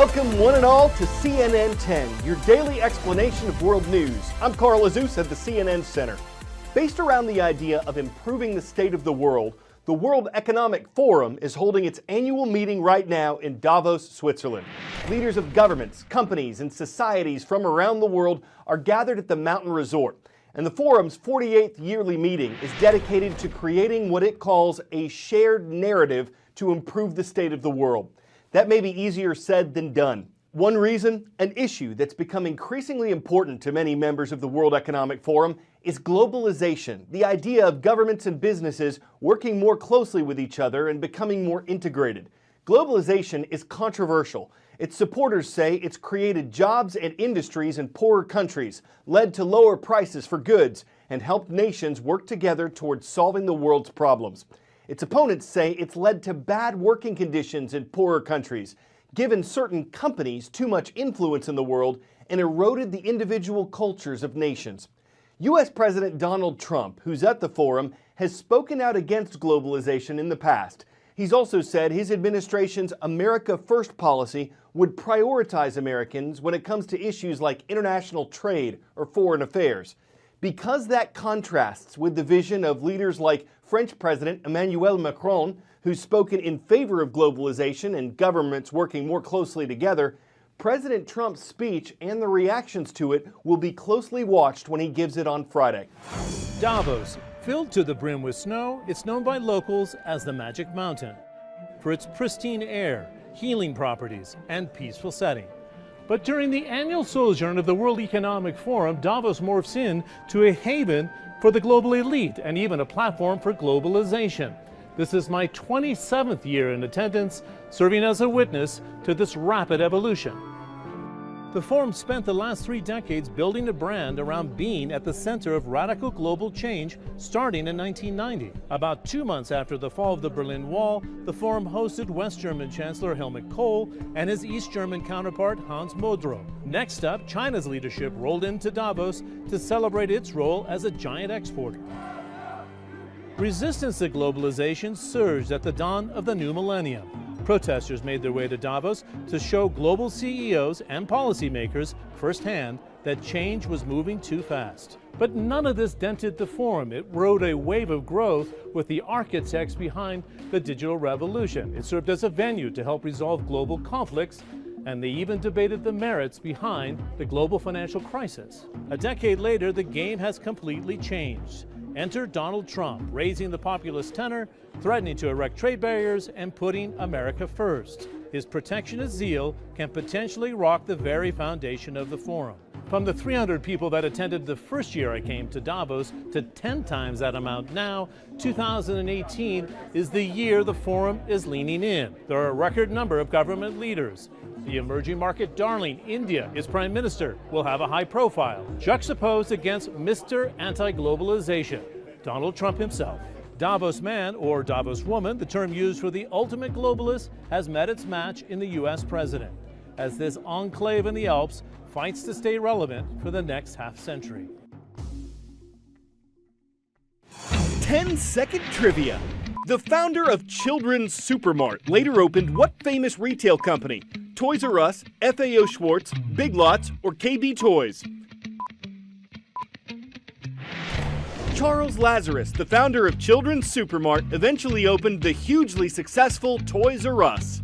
Welcome one and all to CNN 10, your daily explanation of world news. I'm Carl Azus at the CNN Center. Based around the idea of improving the state of the World Economic Forum is holding its annual meeting right now in Davos, Switzerland. Leaders of governments, companies, and societies from around the world are gathered at the mountain resort. And the forum's 48th yearly meeting is dedicated to creating what it calls a shared narrative to improve the state of the world. That may be easier said than done. One reason, an issue that's become increasingly important to many members of the World Economic Forum is globalization, the idea of governments and businesses working more closely with each other and becoming more integrated. Globalization is controversial. Its supporters say it's created jobs and industries in poorer countries, led to lower prices for goods, and helped nations work together towards solving the world's problems. Its opponents say it's led to bad working conditions in poorer countries, given certain companies too much influence in the world, and eroded the individual cultures of nations. U.S. President Donald Trump, who's at the forum, has spoken out against globalization in the past. He's also said his administration's America First policy would prioritize Americans when it comes to issues like international trade or foreign affairs. Because that contrasts with the vision of leaders like French President Emmanuel Macron, who's spoken in favor of globalization and governments working more closely together, President Trump's speech and the reactions to it will be closely watched when he gives it on Friday. Davos, filled to the brim with snow, it's known by locals as the Magic Mountain for its pristine air, healing properties, and peaceful setting. But during the annual sojourn of the World Economic Forum, Davos morphs into a haven for the global elite and even a platform for globalization. This is my 27th year in attendance, serving as a witness to this rapid evolution. The forum spent the last 3 decades building a brand around being at the center of radical global change, starting in 1990. About 2 months after the fall of the Berlin Wall, the forum hosted West German Chancellor Helmut Kohl and his East German counterpart Hans Modrow. Next up, China's leadership rolled into Davos to celebrate its role as a giant exporter. Resistance to globalization surged at the dawn of the new millennium. Protesters made their way to Davos to show global CEOs and policymakers firsthand that change was moving too fast. But none of this dented the forum. It rode a wave of growth with the architects behind the digital revolution. It served as a venue to help resolve global conflicts, and they even debated the merits behind the global financial crisis. A decade later, the game has completely changed. Enter Donald Trump, raising the populist tenor, threatening to erect trade barriers, and putting America first. His protectionist zeal can potentially rock the very foundation of the forum. From the 300 people that attended the first year I came to Davos to 10 times that amount now, 2018 is the year the forum is leaning in. There are a record number of government leaders. The emerging market darling, India, its prime minister, will have a high profile, juxtaposed against Mr. Anti-Globalization, Donald Trump himself. Davos man or Davos woman, the term used for the ultimate globalist, has met its match in the U.S. president, as this enclave in the Alps fights to stay relevant for the next half-century. 10-second trivia. The founder of Children's Supermart later opened what famous retail company? Toys R Us, FAO Schwarz, Big Lots, or KB Toys? Charles Lazarus, the founder of Children's Supermart, eventually opened the hugely successful Toys R Us.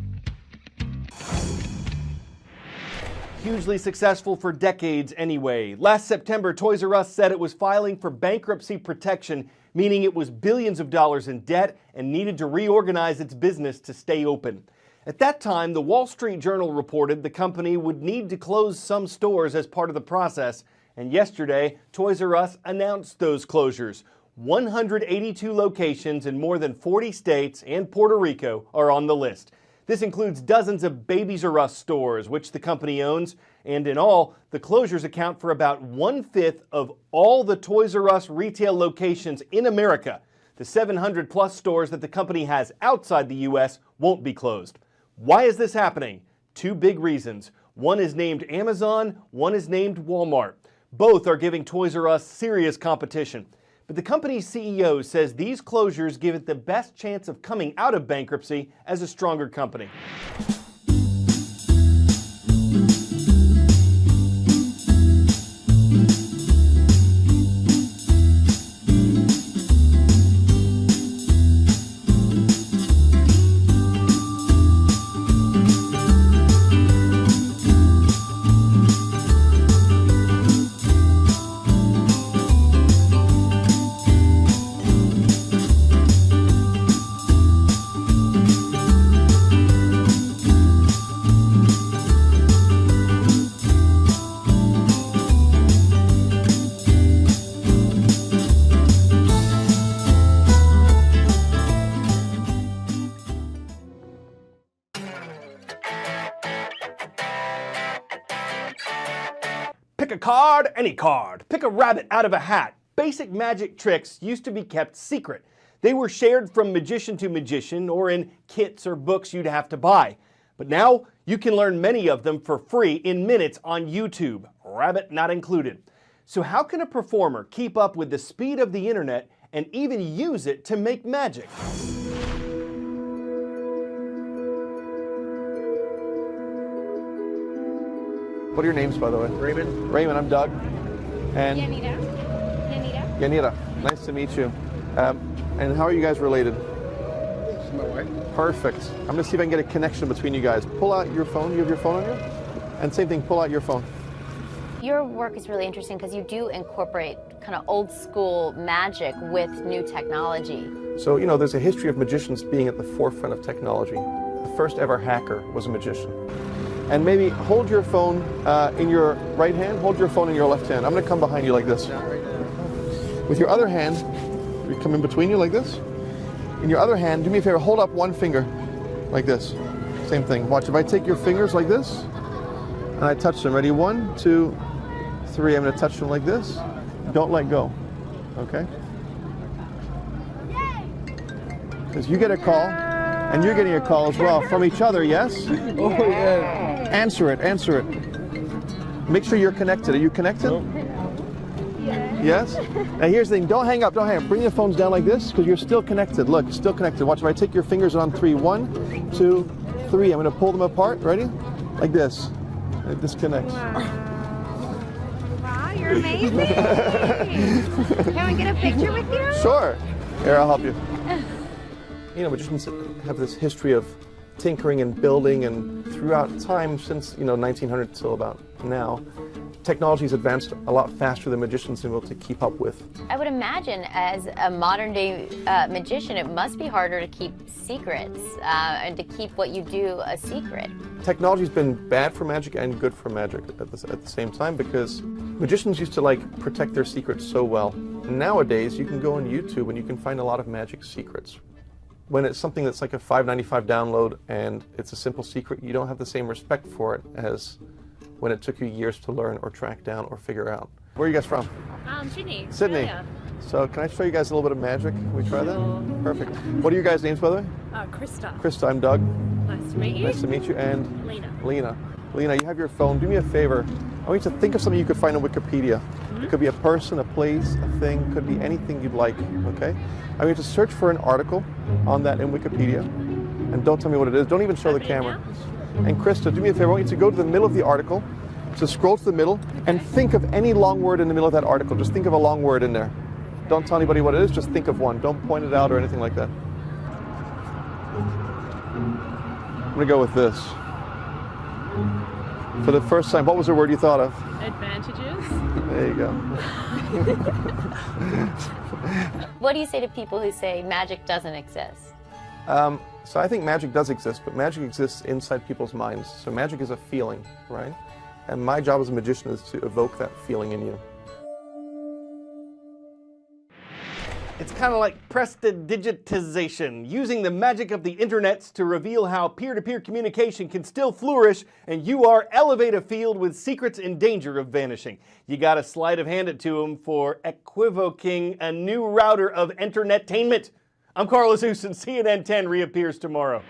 Hugely successful for decades anyway. Last September, Toys R Us said it was filing for bankruptcy protection, meaning it was billions of dollars in debt and needed to reorganize its business to stay open. At that time, the Wall Street Journal reported the company would need to close some stores as part of the process, and yesterday, Toys R Us announced those closures. 182 locations in more than 40 states and Puerto Rico are on the list. This includes dozens of Babies R Us stores, which the company owns, and in all, the closures account for about 1/5 of all the Toys R Us retail locations in America. The 700-plus stores that the company has outside the U.S. won't be closed. Why is this happening? 2 big reasons. One is named Amazon, one is named Walmart. Both are giving Toys R Us serious competition. But the company's CEO says these closures give it the best chance of coming out of bankruptcy as a stronger company. Pick a card, any card. Pick a rabbit out of a hat. Basic magic tricks used to be kept secret. They were shared from magician to magician or in kits or books you'd have to buy. But now you can learn many of them for free in minutes on YouTube, rabbit not included. So how can a performer keep up with the speed of the internet and even use it to make magic? What are your names, by the way? Raymond. Raymond, I'm Doug. And Yanira. nice to meet you. And how are you guys related? This is my wife. Perfect. I'm going to see if I can get a connection between you guys. Pull out your phone. You have your phone on you? And same thing, pull out your phone. Your work is really interesting because you do incorporate kind of old school magic with new technology. So, you know, there's a history of magicians being at the forefront of technology. The first ever hacker was a magician. And maybe hold your phone in your right hand, hold your phone in your left hand. I'm going to come behind you like this. Not right now. With your other hand, we come in between you like this. In your other hand, do me a favor, hold up one finger like this. Same thing. Watch, if I take your fingers like this, and I touch them. Ready? 1, 2, 3. I'm going to touch them like this. Don't let go. Okay? Because you get a call, and you're getting a call as well from each other, yes? Oh, yeah. Answer it, answer it. Make sure you're connected. Are you connected? Yes? Now here's the thing, don't hang up, don't hang up. Bring your phones down like this, because you're still connected. Look, you're still connected. Watch, if I take your fingers on 3, 1, 2, 3. I'm going to pull them apart. Ready? Like this. It disconnects. Wow, you're amazing. Can we get a picture with you? Sure. Here, I'll help you. You know, magicians have this history of tinkering and building, and throughout time since, 1900 till about now, technology's advanced a lot faster than magicians have been able to keep up with. I would imagine as a modern day magician, it must be harder to keep secrets and to keep what you do a secret. Technology's been bad for magic and good for magic at the same time, because magicians used to protect their secrets so well. Nowadays, you can go on YouTube and you can find a lot of magic secrets. When it's something that's like a $5.95 download and it's a simple secret, you don't have the same respect for it as when it took you years to learn or track down or figure out. Where are you guys from? Sydney. Sydney. Australia. So can I show you guys a little bit of magic? Can we try that? Perfect. What are your guys' names, by the way? Krista. Krista, I'm Doug. Nice to meet you. Nice to meet you. And Lena. Lena. Lena, you have your phone. Do me a favor. I want you to think of something you could find on Wikipedia. It could be a person, a place, a thing, could be anything you'd like, okay? I want you to search for an article on that in Wikipedia, and don't tell me what it is. Don't even show the camera. And Krista, do me a favor. I want you to go to the middle of the article, so scroll to the middle, and think of any long word in the middle of that article. Just think of a long word in there. Don't tell anybody what it is, just think of one. Don't point it out or anything like that. I'm gonna go with this. For the first time, what was the word you thought of? Advantages. There you go. What do you say to people who say magic doesn't exist? So I think magic does exist, but magic exists inside people's minds. So magic is a feeling, right? And my job as a magician is to evoke that feeling in you. It's kind of like prestidigitization, using the magic of the internets to reveal how peer-to-peer communication can still flourish, and you are elevate a field with secrets in danger of vanishing. You got a sleight of hand it to them for equivoking a new router of internetainment. I'm Carl Azus, and CNN 10 reappears tomorrow.